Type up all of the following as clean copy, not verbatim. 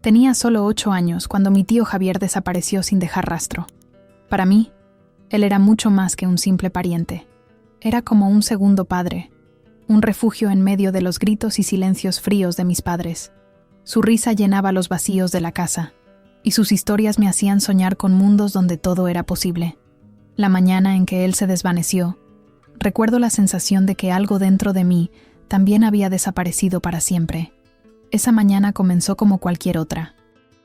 Tenía solo 8 años cuando mi tío Javier desapareció sin dejar rastro. Para mí, él era mucho más que un simple pariente. Era como un segundo padre, un refugio en medio de los gritos y silencios fríos de mis padres. Su risa llenaba los vacíos de la casa, y sus historias me hacían soñar con mundos donde todo era posible. La mañana en que él se desvaneció, recuerdo la sensación de que algo dentro de mí también había desaparecido para siempre. Esa mañana comenzó como cualquier otra.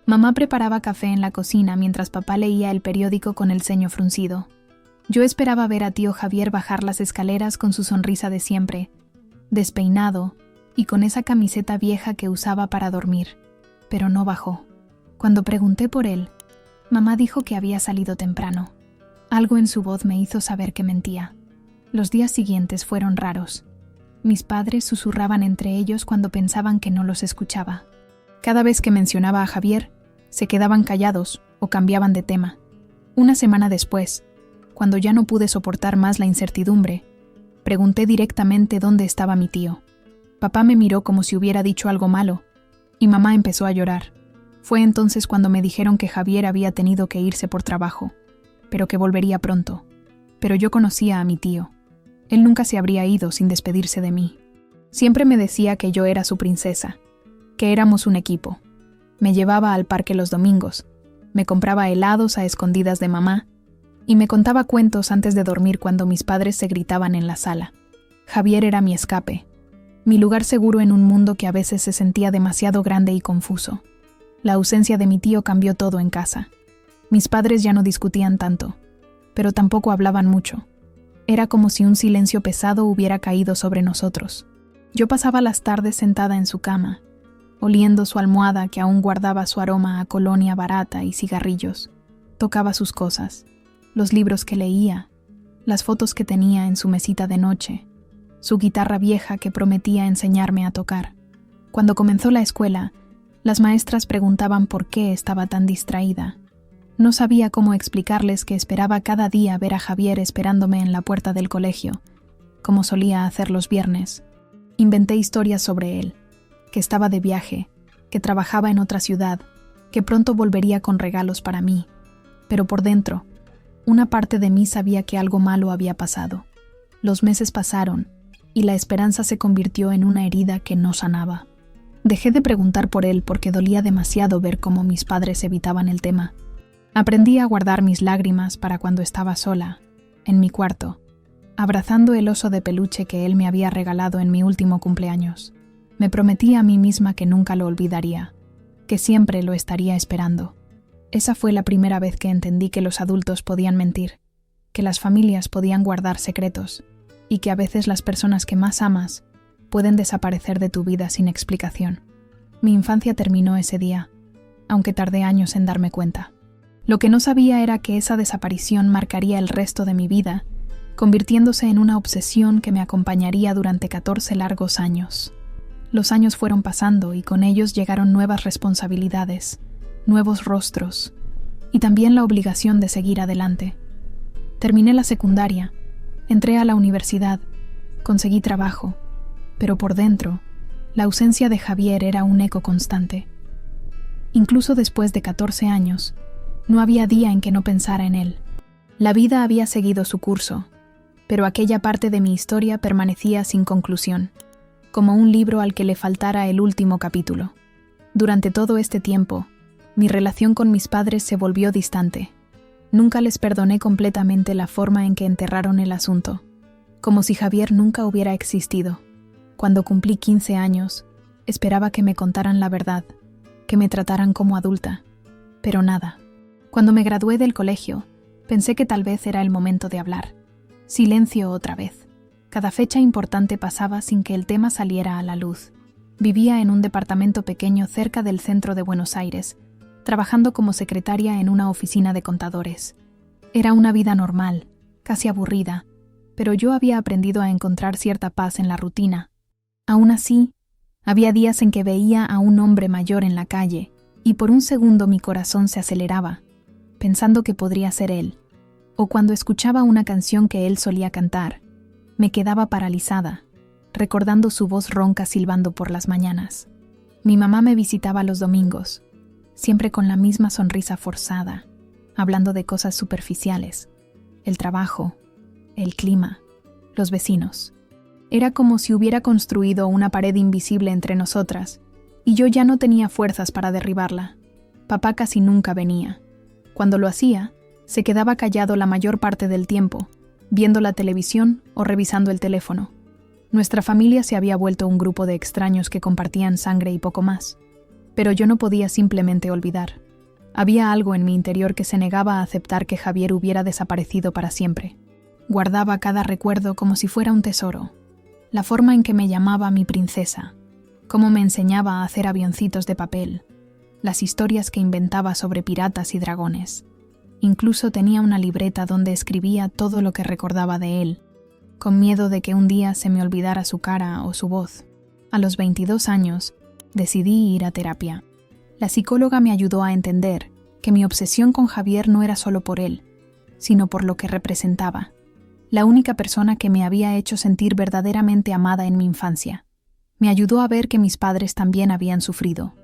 Mamá preparaba café en la cocina mientras papá leía el periódico con el ceño fruncido. Yo esperaba ver a tío Javier bajar las escaleras con su sonrisa de siempre, despeinado y con esa camiseta vieja que usaba para dormir, pero no bajó. Cuando pregunté por él, mamá dijo que había salido temprano. Algo en su voz me hizo saber que mentía. Los días siguientes fueron raros. Mis padres susurraban entre ellos cuando pensaban que no los escuchaba. Cada vez que mencionaba a Javier, se quedaban callados o cambiaban de tema. Una semana después, cuando ya no pude soportar más la incertidumbre, pregunté directamente dónde estaba mi tío. Papá me miró como si hubiera dicho algo malo, y mamá empezó a llorar. Fue entonces cuando me dijeron que Javier había tenido que irse por trabajo, pero que volvería pronto. Pero yo conocía a mi tío. Él nunca se habría ido sin despedirse de mí. Siempre me decía que yo era su princesa, que éramos un equipo. Me llevaba al parque los domingos, me compraba helados a escondidas de mamá, y me contaba cuentos antes de dormir cuando mis padres se gritaban en la sala. Javier era mi escape, mi lugar seguro en un mundo que a veces se sentía demasiado grande y confuso. La ausencia de mi tío cambió todo en casa. Mis padres ya no discutían tanto, pero tampoco hablaban mucho. Era como si un silencio pesado hubiera caído sobre nosotros. Yo pasaba las tardes sentada en su cama, oliendo su almohada que aún guardaba su aroma a colonia barata y cigarrillos. Tocaba sus cosas, los libros que leía, las fotos que tenía en su mesita de noche, su guitarra vieja que prometía enseñarme a tocar. Cuando comenzó la escuela, las maestras preguntaban por qué estaba tan distraída. No sabía cómo explicarles que esperaba cada día ver a Javier esperándome en la puerta del colegio, como solía hacer los viernes. Inventé historias sobre él, que estaba de viaje, que trabajaba en otra ciudad, que pronto volvería con regalos para mí. Pero por dentro, una parte de mí sabía que algo malo había pasado. Los meses pasaron, y la esperanza se convirtió en una herida que no sanaba. Dejé de preguntar por él porque dolía demasiado ver cómo mis padres evitaban el tema. Aprendí a guardar mis lágrimas para cuando estaba sola, en mi cuarto, abrazando el oso de peluche que él me había regalado en mi último cumpleaños. Me prometí a mí misma que nunca lo olvidaría, que siempre lo estaría esperando. Esa fue la primera vez que entendí que los adultos podían mentir, que las familias podían guardar secretos, y que a veces las personas que más amas pueden desaparecer de tu vida sin explicación. Mi infancia terminó ese día, aunque tardé años en darme cuenta. Lo que no sabía era que esa desaparición marcaría el resto de mi vida, convirtiéndose en una obsesión que me acompañaría durante 14 largos años. Los años fueron pasando y con ellos llegaron nuevas responsabilidades, nuevos rostros, y también la obligación de seguir adelante. Terminé la secundaria, entré a la universidad, conseguí trabajo, pero por dentro, la ausencia de Javier era un eco constante. Incluso después de 14 años, no había día en que no pensara en él. La vida había seguido su curso, pero aquella parte de mi historia permanecía sin conclusión, como un libro al que le faltara el último capítulo. Durante todo este tiempo, mi relación con mis padres se volvió distante. Nunca les perdoné completamente la forma en que enterraron el asunto, como si Javier nunca hubiera existido. Cuando cumplí 15 años, esperaba que me contaran la verdad, que me trataran como adulta, pero nada. Cuando me gradué del colegio, pensé que tal vez era el momento de hablar. Silencio otra vez. Cada fecha importante pasaba sin que el tema saliera a la luz. Vivía en un departamento pequeño cerca del centro de Buenos Aires, trabajando como secretaria en una oficina de contadores. Era una vida normal, casi aburrida, pero yo había aprendido a encontrar cierta paz en la rutina. Aún así, había días en que veía a un hombre mayor en la calle, y por un segundo mi corazón se aceleraba, pensando que podría ser él, o cuando escuchaba una canción que él solía cantar, me quedaba paralizada, recordando su voz ronca silbando por las mañanas. Mi mamá me visitaba los domingos, siempre con la misma sonrisa forzada, hablando de cosas superficiales, el trabajo, el clima, los vecinos. Era como si hubiera construido una pared invisible entre nosotras, y yo ya no tenía fuerzas para derribarla. Papá casi nunca venía. Cuando lo hacía, se quedaba callado la mayor parte del tiempo, viendo la televisión o revisando el teléfono. Nuestra familia se había vuelto un grupo de extraños que compartían sangre y poco más. Pero yo no podía simplemente olvidar. Había algo en mi interior que se negaba a aceptar que Javier hubiera desaparecido para siempre. Guardaba cada recuerdo como si fuera un tesoro. La forma en que me llamaba mi princesa, cómo me enseñaba a hacer avioncitos de papel, las historias que inventaba sobre piratas y dragones. Incluso tenía una libreta donde escribía todo lo que recordaba de él, con miedo de que un día se me olvidara su cara o su voz. A los 22 años, decidí ir a terapia. La psicóloga me ayudó a entender que mi obsesión con Javier no era solo por él, sino por lo que representaba. La única persona que me había hecho sentir verdaderamente amada en mi infancia. Me ayudó a ver que mis padres también habían sufrido,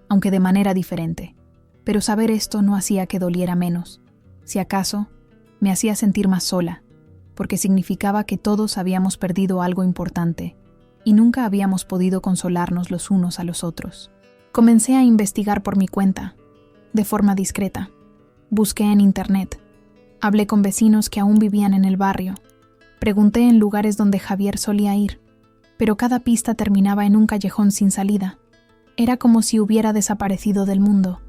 aunque de manera diferente. Pero saber esto no hacía que doliera menos. Si acaso, me hacía sentir más sola, porque significaba que todos habíamos perdido algo importante y nunca habíamos podido consolarnos los unos a los otros. Comencé a investigar por mi cuenta, de forma discreta. Busqué en internet. Hablé con vecinos que aún vivían en el barrio. Pregunté en lugares donde Javier solía ir, pero cada pista terminaba en un callejón sin salida. Era como si hubiera desaparecido del mundo,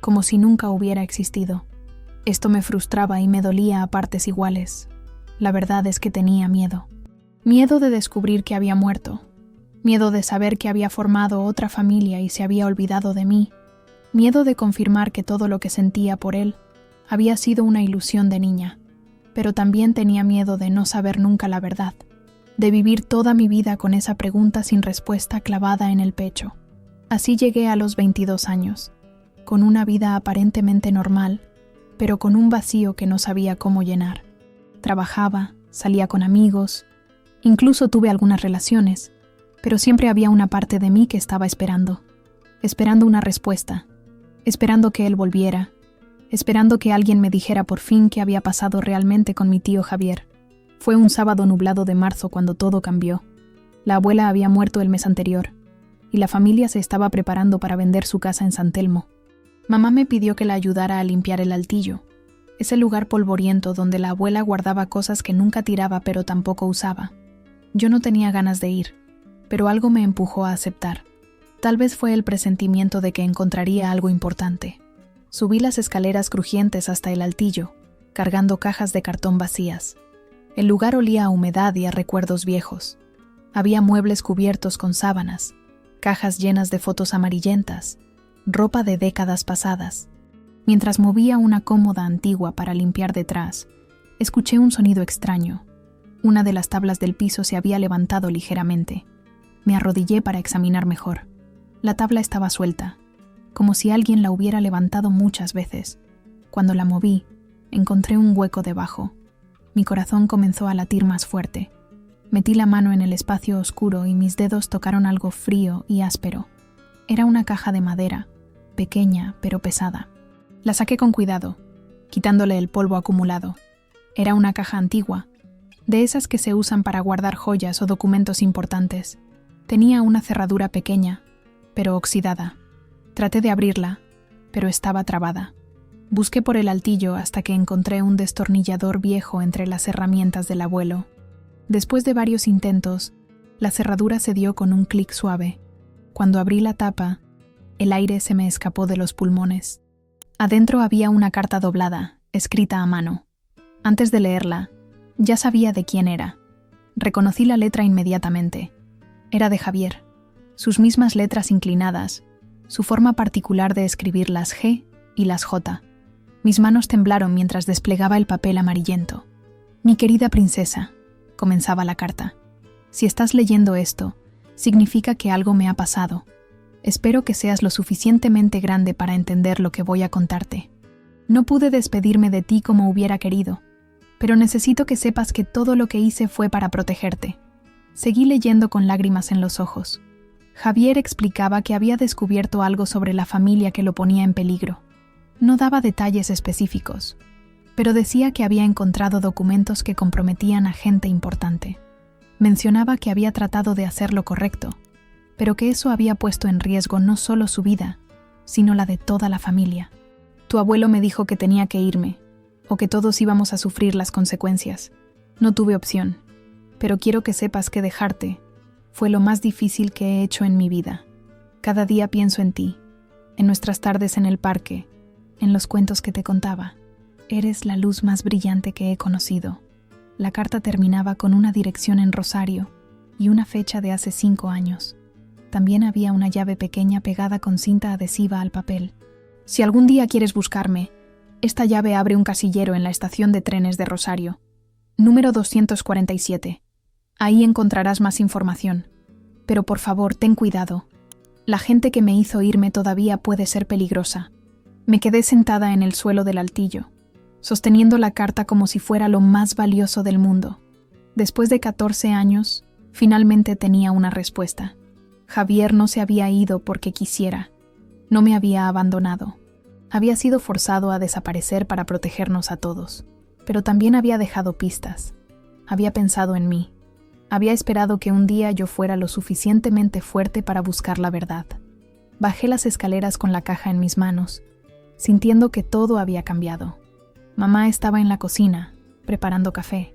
como si nunca hubiera existido. Esto me frustraba y me dolía a partes iguales. La verdad es que tenía miedo. Miedo de descubrir que había muerto. Miedo de saber que había formado otra familia y se había olvidado de mí. Miedo de confirmar que todo lo que sentía por él había sido una ilusión de niña. Pero también tenía miedo de no saber nunca la verdad, de vivir toda mi vida con esa pregunta sin respuesta clavada en el pecho. Así llegué a los 22 años, con una vida aparentemente normal, pero con un vacío que no sabía cómo llenar. Trabajaba, salía con amigos, incluso tuve algunas relaciones, pero siempre había una parte de mí que estaba esperando una respuesta, esperando que él volviera, esperando que alguien me dijera por fin qué había pasado realmente con mi tío Javier. Fue un sábado nublado de marzo cuando todo cambió. La abuela había muerto el mes anterior, y la familia se estaba preparando para vender su casa en San Telmo. Mamá me pidió que la ayudara a limpiar el altillo, ese lugar polvoriento donde la abuela guardaba cosas que nunca tiraba pero tampoco usaba. Yo no tenía ganas de ir, pero algo me empujó a aceptar. Tal vez fue el presentimiento de que encontraría algo importante. Subí las escaleras crujientes hasta el altillo, cargando cajas de cartón vacías. El lugar olía a humedad y a recuerdos viejos. Había muebles cubiertos con sábanas, cajas llenas de fotos amarillentas, ropa de décadas pasadas. Mientras movía una cómoda antigua para limpiar detrás, escuché un sonido extraño. Una de las tablas del piso se había levantado ligeramente. Me arrodillé para examinar mejor. La tabla estaba suelta, como si alguien la hubiera levantado muchas veces. Cuando la moví, encontré un hueco debajo. Mi corazón comenzó a latir más fuerte. Metí la mano en el espacio oscuro y mis dedos tocaron algo frío y áspero. Era una caja de madera, pequeña pero pesada. La saqué con cuidado, quitándole el polvo acumulado. Era una caja antigua, de esas que se usan para guardar joyas o documentos importantes. Tenía una cerradura pequeña, pero oxidada. Traté de abrirla, pero estaba trabada. Busqué por el altillo hasta que encontré un destornillador viejo entre las herramientas del abuelo. Después de varios intentos, la cerradura cedió con un clic suave. Cuando abrí la tapa, el aire se me escapó de los pulmones. Adentro había una carta doblada, escrita a mano. Antes de leerla, ya sabía de quién era. Reconocí la letra inmediatamente. Era de Javier. Sus mismas letras inclinadas, su forma particular de escribir las G y las J. Mis manos temblaron mientras desplegaba el papel amarillento. Mi querida princesa, comenzaba la carta. Si estás leyendo esto, significa que algo me ha pasado. Espero que seas lo suficientemente grande para entender lo que voy a contarte. No pude despedirme de ti como hubiera querido, pero necesito que sepas que todo lo que hice fue para protegerte. Seguí leyendo con lágrimas en los ojos. Javier explicaba que había descubierto algo sobre la familia que lo ponía en peligro. No daba detalles específicos, pero decía que había encontrado documentos que comprometían a gente importante. Mencionaba que había tratado de hacer lo correcto, pero que eso había puesto en riesgo no solo su vida, sino la de toda la familia. Tu abuelo me dijo que tenía que irme, o que todos íbamos a sufrir las consecuencias. No tuve opción, pero quiero que sepas que dejarte fue lo más difícil que he hecho en mi vida. Cada día pienso en ti, en nuestras tardes en el parque, en los cuentos que te contaba. Eres la luz más brillante que he conocido. La carta terminaba con una dirección en Rosario y una fecha de hace 5 años. También había una llave pequeña pegada con cinta adhesiva al papel. Si algún día quieres buscarme, esta llave abre un casillero en la estación de trenes de Rosario. Número 247. Ahí encontrarás más información. Pero por favor, ten cuidado. La gente que me hizo irme todavía puede ser peligrosa. Me quedé sentada en el suelo del altillo, sosteniendo la carta como si fuera lo más valioso del mundo. Después de 14 años, finalmente tenía una respuesta. Javier no se había ido porque quisiera. No me había abandonado. Había sido forzado a desaparecer para protegernos a todos, pero también había dejado pistas. Había pensado en mí. Había esperado que un día yo fuera lo suficientemente fuerte para buscar la verdad. Bajé las escaleras con la caja en mis manos, sintiendo que todo había cambiado. Mamá estaba en la cocina, preparando café.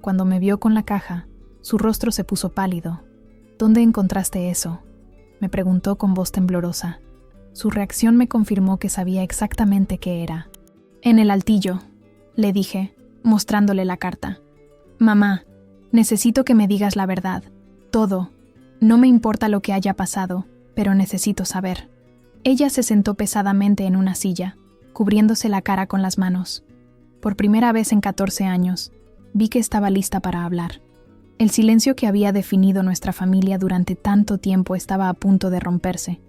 Cuando me vio con la caja, su rostro se puso pálido. ¿Dónde encontraste eso?, me preguntó con voz temblorosa. Su reacción me confirmó que sabía exactamente qué era. En el altillo, le dije, mostrándole la carta. Mamá, necesito que me digas la verdad. Todo. No me importa lo que haya pasado, pero necesito saber. Ella se sentó pesadamente en una silla, cubriéndose la cara con las manos. Por primera vez en 14 años, vi que estaba lista para hablar. El silencio que había definido nuestra familia durante tanto tiempo estaba a punto de romperse,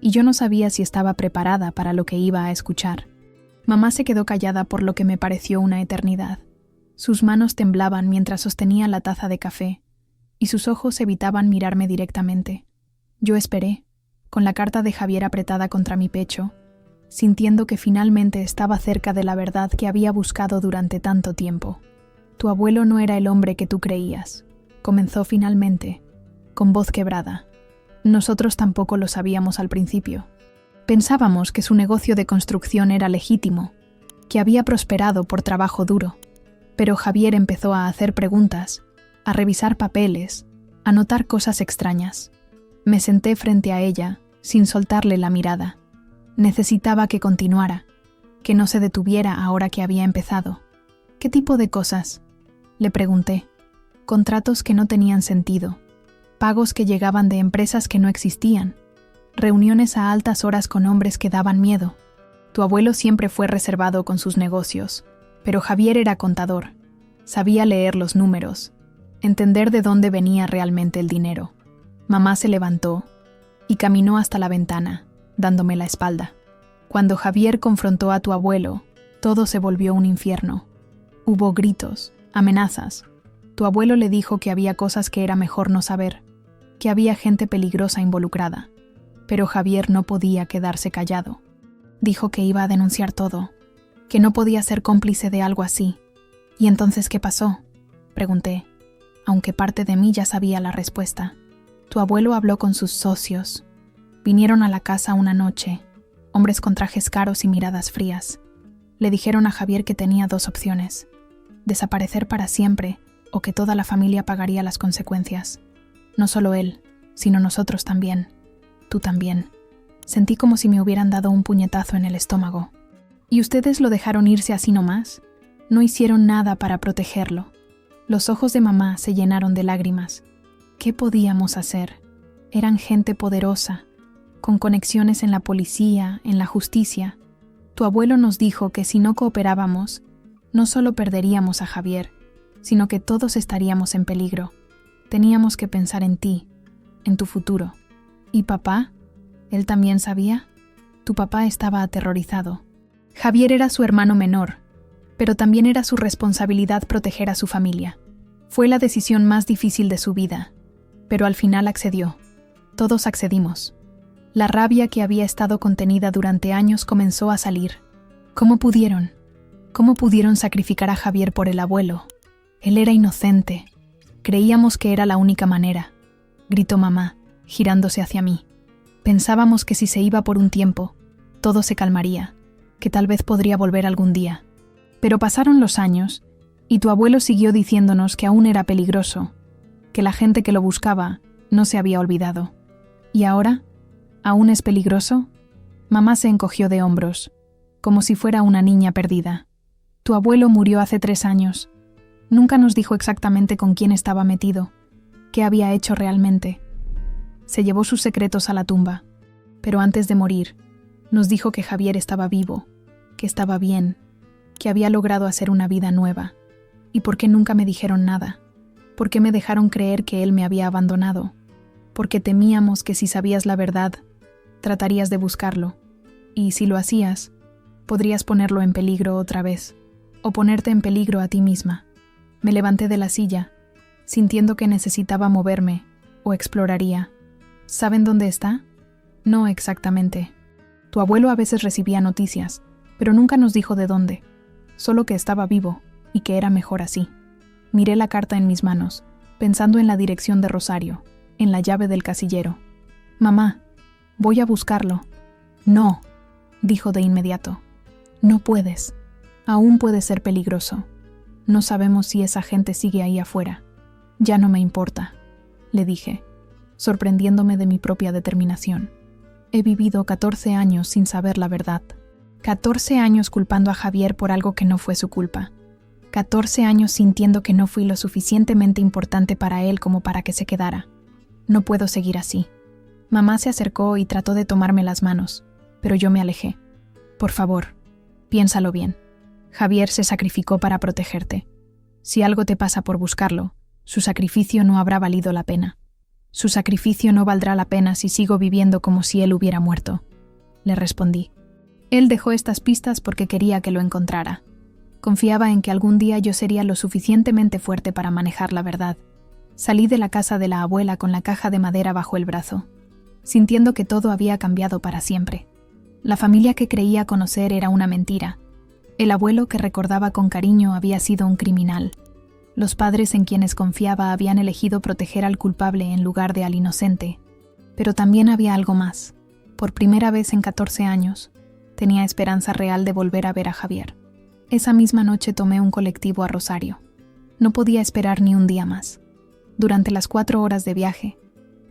y yo no sabía si estaba preparada para lo que iba a escuchar. Mamá se quedó callada por lo que me pareció una eternidad. Sus manos temblaban mientras sostenía la taza de café, y sus ojos evitaban mirarme directamente. Yo esperé, con la carta de Javier apretada contra mi pecho, sintiendo que finalmente estaba cerca de la verdad que había buscado durante tanto tiempo. Tu abuelo no era el hombre que tú creías, comenzó finalmente, con voz quebrada. Nosotros tampoco lo sabíamos al principio. Pensábamos que su negocio de construcción era legítimo, que había prosperado por trabajo duro. Pero Javier empezó a hacer preguntas, a revisar papeles, a notar cosas extrañas. Me senté frente a ella, sin soltarle la mirada. Necesitaba que continuara, que no se detuviera ahora que había empezado. ¿Qué tipo de cosas?, le pregunté. Contratos que no tenían sentido, pagos que llegaban de empresas que no existían, reuniones a altas horas con hombres que daban miedo. Tu abuelo siempre fue reservado con sus negocios, pero Javier era contador. Sabía leer los números, entender de dónde venía realmente el dinero. Mamá se levantó y caminó hasta la ventana, dándome la espalda. Cuando Javier confrontó a tu abuelo, todo se volvió un infierno. Hubo gritos, amenazas. Tu abuelo le dijo que había cosas que era mejor no saber, que había gente peligrosa involucrada. Pero Javier no podía quedarse callado. Dijo que iba a denunciar todo, que no podía ser cómplice de algo así. ¿Y entonces qué pasó?, pregunté, aunque parte de mí ya sabía la respuesta. Tu abuelo habló con sus socios. Vinieron a la casa una noche, hombres con trajes caros y miradas frías. Le dijeron a Javier que tenía 2 opciones: desaparecer para siempre o que toda la familia pagaría las consecuencias. No solo él, sino nosotros también. Tú también. Sentí como si me hubieran dado un puñetazo en el estómago. ¿Y ustedes lo dejaron irse así nomás? No hicieron nada para protegerlo. Los ojos de mamá se llenaron de lágrimas. ¿Qué podíamos hacer? Eran gente poderosa, con conexiones en la policía, en la justicia. Tu abuelo nos dijo que si no cooperábamos, no solo perderíamos a Javier, sino que todos estaríamos en peligro. Teníamos que pensar en ti, en tu futuro. ¿Y papá? ¿Él también sabía? Tu papá estaba aterrorizado. Javier era su hermano menor, pero también era su responsabilidad proteger a su familia. Fue la decisión más difícil de su vida, pero al final accedió. Todos accedimos. La rabia que había estado contenida durante años comenzó a salir. ¿Cómo pudieron? ¿Cómo pudieron sacrificar a Javier por el abuelo? Él era inocente. Creíamos que era la única manera, gritó mamá, girándose hacia mí. Pensábamos que si se iba por un tiempo, todo se calmaría, que tal vez podría volver algún día. Pero pasaron los años, y tu abuelo siguió diciéndonos que aún era peligroso, que la gente que lo buscaba no se había olvidado. ¿Y ahora? ¿Aún es peligroso? Mamá se encogió de hombros, como si fuera una niña perdida. Tu abuelo murió hace 3 años. Nunca nos dijo exactamente con quién estaba metido, qué había hecho realmente. Se llevó sus secretos a la tumba, pero antes de morir, nos dijo que Javier estaba vivo, que estaba bien, que había logrado hacer una vida nueva. ¿Y por qué nunca me dijeron nada? ¿Por qué me dejaron creer que él me había abandonado? Porque temíamos que si sabías la verdad, tratarías de buscarlo, y si lo hacías, podrías ponerlo en peligro otra vez, o ponerte en peligro a ti misma. Me levanté de la silla, sintiendo que necesitaba moverme, o exploraría. ¿Saben dónde está? No exactamente. Tu abuelo a veces recibía noticias, pero nunca nos dijo de dónde, solo que estaba vivo, y que era mejor así. Miré la carta en mis manos, pensando en la dirección de Rosario, en la llave del casillero. Mamá, voy a buscarlo. No, dijo de inmediato. No puedes. Aún puede ser peligroso. No sabemos si esa gente sigue ahí afuera. Ya no me importa, le dije, sorprendiéndome de mi propia determinación. He vivido 14 años sin saber la verdad. 14 años culpando a Javier por algo que no fue su culpa. 14 años sintiendo que no fui lo suficientemente importante para él como para que se quedara. No puedo seguir así. Mamá se acercó y trató de tomarme las manos, pero yo me alejé. Por favor, piénsalo bien. Javier se sacrificó para protegerte. Si algo te pasa por buscarlo, su sacrificio no habrá valido la pena. Su sacrificio no valdrá la pena si sigo viviendo como si él hubiera muerto, le respondí. Él dejó estas pistas porque quería que lo encontrara. Confiaba en que algún día yo sería lo suficientemente fuerte para manejar la verdad. Salí de la casa de la abuela con la caja de madera bajo el brazo, sintiendo que todo había cambiado para siempre. La familia que creía conocer era una mentira. El abuelo que recordaba con cariño había sido un criminal. Los padres en quienes confiaba habían elegido proteger al culpable en lugar de al inocente. Pero también había algo más. Por primera vez en 14 años, tenía esperanza real de volver a ver a Javier. Esa misma noche tomé un colectivo a Rosario. No podía esperar ni un día más. Durante las 4 horas de viaje,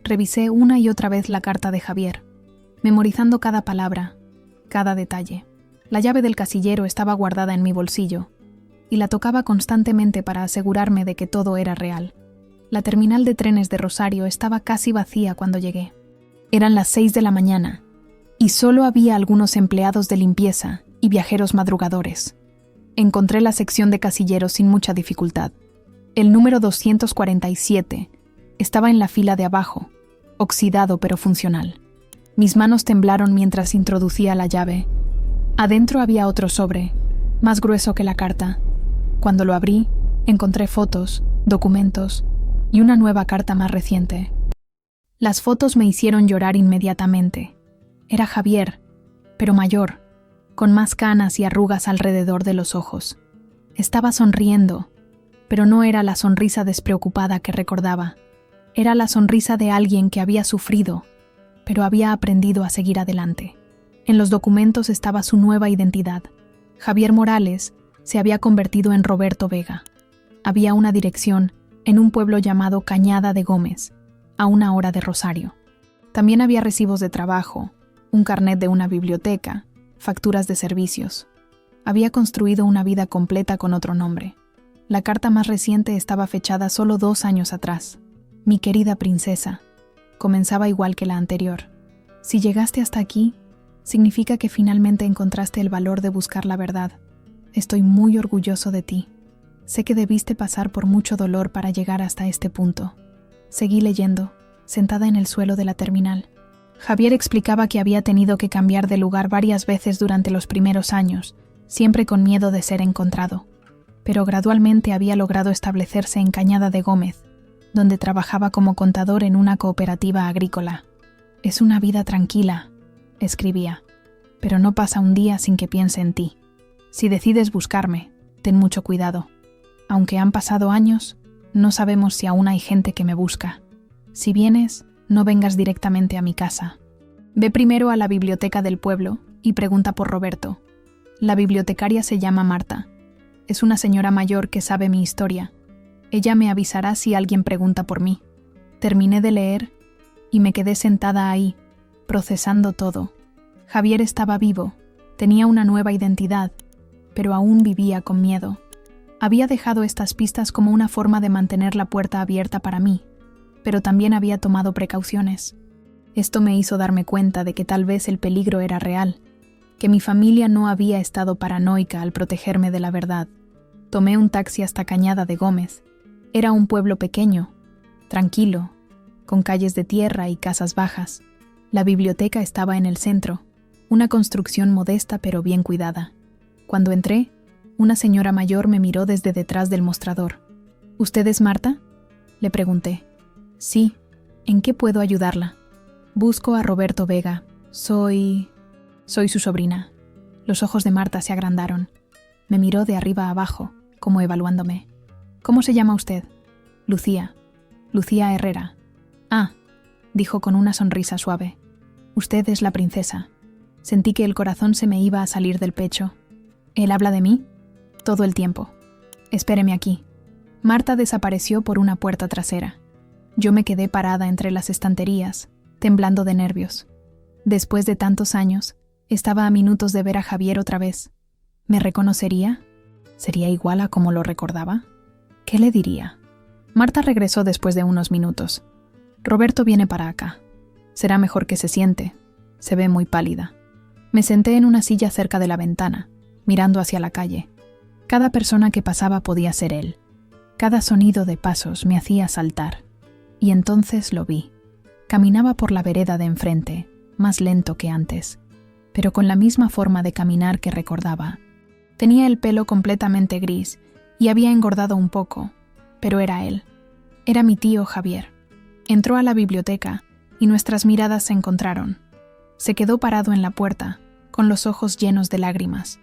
revisé una y otra vez la carta de Javier, memorizando cada palabra, cada detalle. La llave del casillero estaba guardada en mi bolsillo, y la tocaba constantemente para asegurarme de que todo era real. La terminal de trenes de Rosario estaba casi vacía cuando llegué. Eran las 6 de la mañana, y solo había algunos empleados de limpieza y viajeros madrugadores. Encontré la sección de casilleros sin mucha dificultad. El número 247 estaba en la fila de abajo, oxidado pero funcional. Mis manos temblaron mientras introducía la llave. Adentro había otro sobre, más grueso que la carta. Cuando lo abrí, encontré fotos, documentos y una nueva carta más reciente. Las fotos me hicieron llorar inmediatamente. Era Javier, pero mayor, con más canas y arrugas alrededor de los ojos. Estaba sonriendo, pero no era la sonrisa despreocupada que recordaba. Era la sonrisa de alguien que había sufrido, pero había aprendido a seguir adelante. En los documentos estaba su nueva identidad. Javier Morales se había convertido en Roberto Vega. Había una dirección en un pueblo llamado Cañada de Gómez, a 1 hora de Rosario. También había recibos de trabajo, un carnet de una biblioteca, facturas de servicios. Había construido una vida completa con otro nombre. La carta más reciente estaba fechada solo 2 años atrás. Mi querida princesa. Comenzaba igual que la anterior. Si llegaste hasta aquí, significa que finalmente encontraste el valor de buscar la verdad. Estoy muy orgulloso de ti. Sé que debiste pasar por mucho dolor para llegar hasta este punto. Seguí leyendo, sentada en el suelo de la terminal. Javier explicaba que había tenido que cambiar de lugar varias veces durante los primeros años, siempre con miedo de ser encontrado. Pero gradualmente había logrado establecerse en Cañada de Gómez, donde trabajaba como contador en una cooperativa agrícola. Es una vida tranquila, escribía, pero no pasa un día sin que piense en ti. Si decides buscarme, ten mucho cuidado. Aunque han pasado años, no sabemos si aún hay gente que me busca. Si vienes, no vengas directamente a mi casa. Ve primero a la biblioteca del pueblo y pregunta por Roberto. La bibliotecaria se llama Marta. Es una señora mayor que sabe mi historia. Ella me avisará si alguien pregunta por mí. Terminé de leer y me quedé sentada ahí, procesando todo. Javier estaba vivo, tenía una nueva identidad, pero aún vivía con miedo. Había dejado estas pistas como una forma de mantener la puerta abierta para mí, pero también había tomado precauciones. Esto me hizo darme cuenta de que tal vez el peligro era real, que mi familia no había estado paranoica al protegerme de la verdad. Tomé un taxi hasta Cañada de Gómez. Era un pueblo pequeño, tranquilo, con calles de tierra y casas bajas. La biblioteca estaba en el centro, una construcción modesta pero bien cuidada. Cuando entré, una señora mayor me miró desde detrás del mostrador. ¿Usted es Marta?, le pregunté. Sí, ¿en qué puedo ayudarla? Busco a Roberto Vega. Soy su sobrina. Los ojos de Marta se agrandaron. Me miró de arriba a abajo, como evaluándome. ¿Cómo se llama usted? Lucía. Lucía Herrera. Ah, dijo con una sonrisa suave. Usted es la princesa. Sentí que el corazón se me iba a salir del pecho. ¿Él habla de mí? Todo el tiempo. Espéreme aquí. Marta desapareció por una puerta trasera. Yo me quedé parada entre las estanterías, temblando de nervios. Después de tantos años, estaba a minutos de ver a Javier otra vez. ¿Me reconocería? ¿Sería igual a como lo recordaba? ¿Qué le diría? Marta regresó después de unos minutos. Roberto viene para acá. Será mejor que se siente. Se ve muy pálida. Me senté en una silla cerca de la ventana, mirando hacia la calle. Cada persona que pasaba podía ser él. Cada sonido de pasos me hacía saltar. Y entonces lo vi. Caminaba por la vereda de enfrente, más lento que antes, pero con la misma forma de caminar que recordaba. Tenía el pelo completamente gris y había engordado un poco, pero era él. Era mi tío Javier. Entró a la biblioteca y nuestras miradas se encontraron. Se quedó parado en la puerta, con los ojos llenos de lágrimas.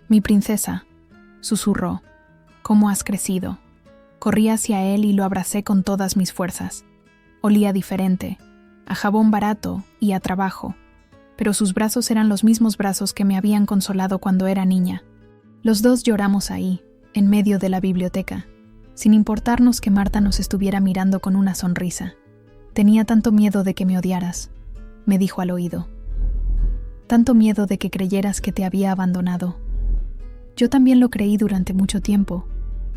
«Mi princesa», susurró, «¿cómo has crecido?» Corrí hacia él y lo abracé con todas mis fuerzas. Olía diferente, a jabón barato y a trabajo, pero sus brazos eran los mismos brazos que me habían consolado cuando era niña. Los dos lloramos ahí, en medio de la biblioteca, sin importarnos que Marta nos estuviera mirando con una sonrisa. «Tenía tanto miedo de que me odiaras», me dijo al oído. «Tanto miedo de que creyeras que te había abandonado». «Yo también lo creí durante mucho tiempo»,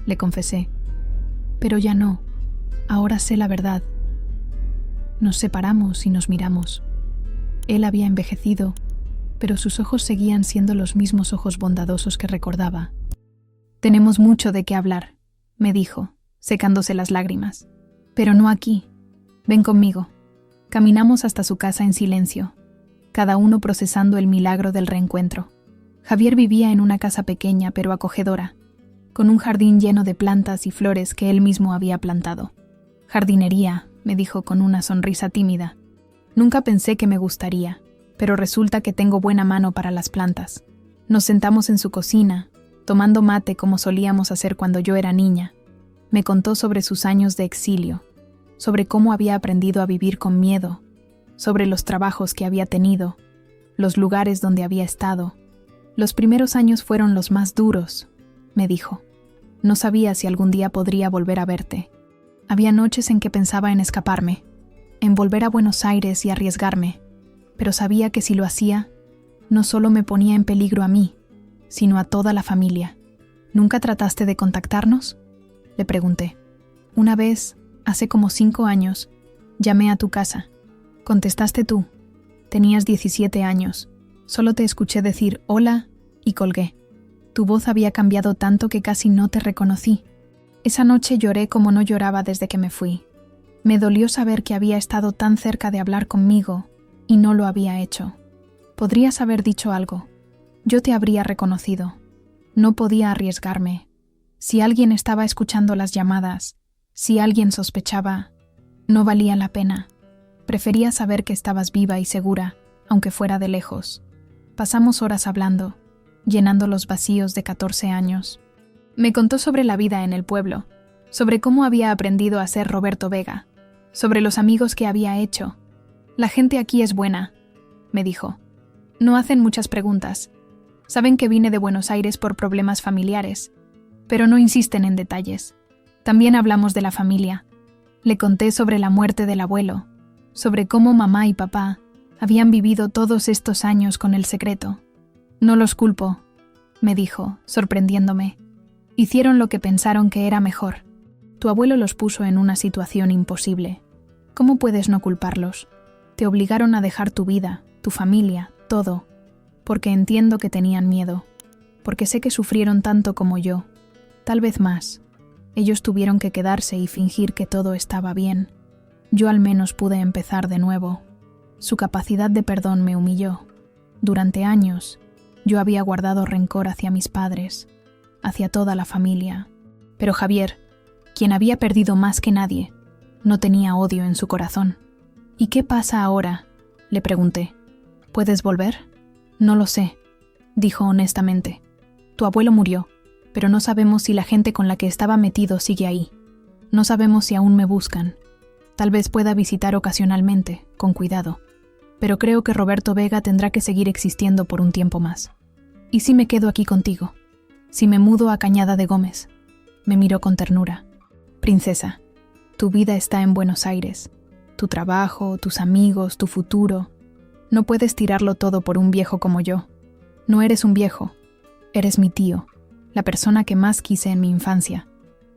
le confesé. «Pero ya no. Ahora sé la verdad». Nos separamos y nos miramos. Él había envejecido, pero sus ojos seguían siendo los mismos ojos bondadosos que recordaba. «Tenemos mucho de qué hablar», me dijo, secándose las lágrimas. «Pero no aquí. Ven conmigo». Caminamos hasta su casa en silencio, cada uno procesando el milagro del reencuentro. Javier vivía en una casa pequeña pero acogedora, con un jardín lleno de plantas y flores que él mismo había plantado. «Jardinería», me dijo con una sonrisa tímida. «Nunca pensé que me gustaría, pero resulta que tengo buena mano para las plantas». Nos sentamos en su cocina, tomando mate como solíamos hacer cuando yo era niña. Me contó sobre sus años de exilio, sobre cómo había aprendido a vivir con miedo, sobre los trabajos que había tenido, los lugares donde había estado. «Los primeros años fueron los más duros», me dijo. «No sabía si algún día podría volver a verte. Había noches en que pensaba en escaparme, en volver a Buenos Aires y arriesgarme, pero sabía que si lo hacía, no solo me ponía en peligro a mí, sino a toda la familia». «¿Nunca trataste de contactarnos?», le pregunté. «Una vez, hace como 5 años, llamé a tu casa. Contestaste tú. Tenías 17 años. Solo te escuché decir hola y colgué. Tu voz había cambiado tanto que casi no te reconocí. Esa noche lloré como no lloraba desde que me fui. Me dolió saber que había estado tan cerca de hablar conmigo y no lo había hecho. Podrías haber dicho algo. Yo te habría reconocido. No podía arriesgarme. Si alguien estaba escuchando las llamadas, si alguien sospechaba, no valía la pena. Prefería saber que estabas viva y segura, aunque fuera de lejos. Pasamos horas hablando, llenando los vacíos de 14 años. Me contó sobre la vida en el pueblo, sobre cómo había aprendido a ser Roberto Vega, sobre los amigos que había hecho. La gente aquí es buena, me dijo. No hacen muchas preguntas. Saben que vine de Buenos Aires por problemas familiares, pero no insisten en detalles. También hablamos de la familia. Le conté sobre la muerte del abuelo, sobre cómo mamá y papá habían vivido todos estos años con el secreto. No los culpo, me dijo, sorprendiéndome. Hicieron lo que pensaron que era mejor. Tu abuelo los puso en una situación imposible. ¿Cómo puedes no culparlos? Te obligaron a dejar tu vida, tu familia, todo, porque entiendo que tenían miedo, porque sé que sufrieron tanto como yo, tal vez más. Ellos tuvieron que quedarse y fingir que todo estaba bien. Yo al menos pude empezar de nuevo. Su capacidad de perdón me humilló. Durante años, yo había guardado rencor hacia mis padres, hacia toda la familia. Pero Javier, quien había perdido más que nadie, no tenía odio en su corazón. ¿Y qué pasa ahora?, le pregunté. ¿Puedes volver? No lo sé, dijo honestamente. Tu abuelo murió, pero no sabemos si la gente con la que estaba metido sigue ahí. No sabemos si aún me buscan. Tal vez pueda visitar ocasionalmente, con cuidado. Pero creo que Roberto Vega tendrá que seguir existiendo por un tiempo más. ¿Y si me quedo aquí contigo? ¿Si me mudo a Cañada de Gómez? Me miró con ternura. Princesa, tu vida está en Buenos Aires. Tu trabajo, tus amigos, tu futuro. No puedes tirarlo todo por un viejo como yo. No eres un viejo. Eres mi tío, la persona que más quise en mi infancia.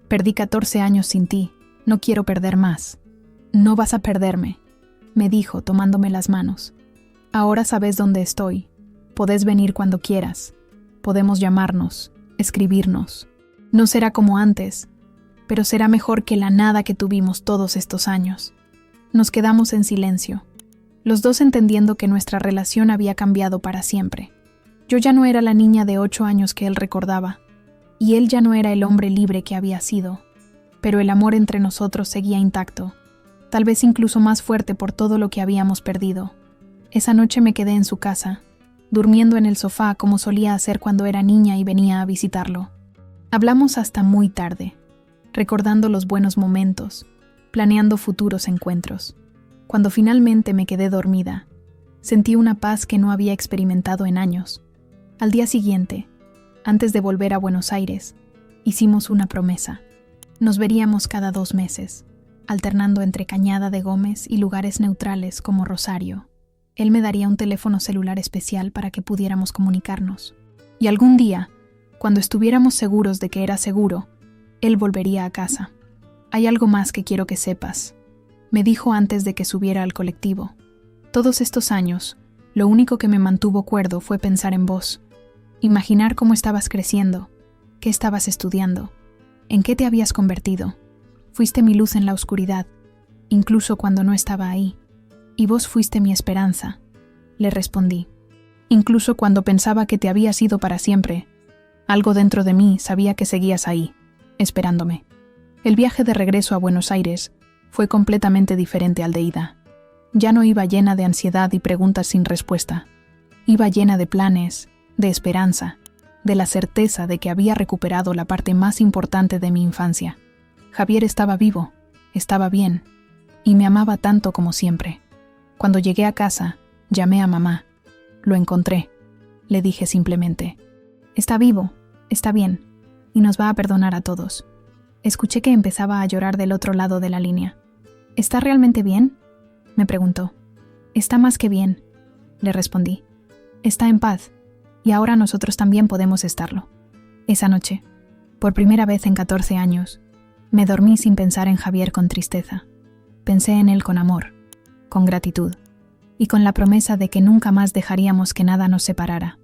Perdí 14 años sin ti. No quiero perder más. No vas a perderme, me dijo tomándome las manos. Ahora sabes dónde estoy. Podés venir cuando quieras. Podemos llamarnos, escribirnos. No será como antes, pero será mejor que la nada que tuvimos todos estos años. Nos quedamos en silencio, los dos entendiendo que nuestra relación había cambiado para siempre. Yo ya no era la niña de 8 años que él recordaba, y él ya no era el hombre libre que había sido, pero el amor entre nosotros seguía intacto, tal vez incluso más fuerte por todo lo que habíamos perdido. Esa noche me quedé en su casa, durmiendo en el sofá como solía hacer cuando era niña y venía a visitarlo. Hablamos hasta muy tarde, recordando los buenos momentos, planeando futuros encuentros. Cuando finalmente me quedé dormida, sentí una paz que no había experimentado en años. Al día siguiente, antes de volver a Buenos Aires, hicimos una promesa. Nos veríamos cada 2 meses, alternando entre Cañada de Gómez y lugares neutrales como Rosario. Él me daría un teléfono celular especial para que pudiéramos comunicarnos. Y algún día, cuando estuviéramos seguros de que era seguro, él volvería a casa. Hay algo más que quiero que sepas, me dijo antes de que subiera al colectivo. Todos estos años, lo único que me mantuvo cuerdo fue pensar en vos, imaginar cómo estabas creciendo, qué estabas estudiando, en qué te habías convertido. Fuiste mi luz en la oscuridad, incluso cuando no estaba ahí. Y vos fuiste mi esperanza, le respondí. Incluso cuando pensaba que te habías ido para siempre, algo dentro de mí sabía que seguías ahí, esperándome. El viaje de regreso a Buenos Aires fue completamente diferente al de ida. Ya no iba llena de ansiedad y preguntas sin respuesta. Iba llena de planes, de esperanza, de la certeza de que había recuperado la parte más importante de mi infancia. Javier estaba vivo, estaba bien, y me amaba tanto como siempre. Cuando llegué a casa, llamé a mamá. Lo encontré. Le dije simplemente: está vivo, está bien, y nos va a perdonar a todos. Escuché que empezaba a llorar del otro lado de la línea. ¿Está realmente bien?, me preguntó. Está más que bien, le respondí. Está en paz, y ahora nosotros también podemos estarlo. Esa noche, por primera vez en 14 años, me dormí sin pensar en Javier con tristeza. Pensé en él con amor, con gratitud, y con la promesa de que nunca más dejaríamos que nada nos separara.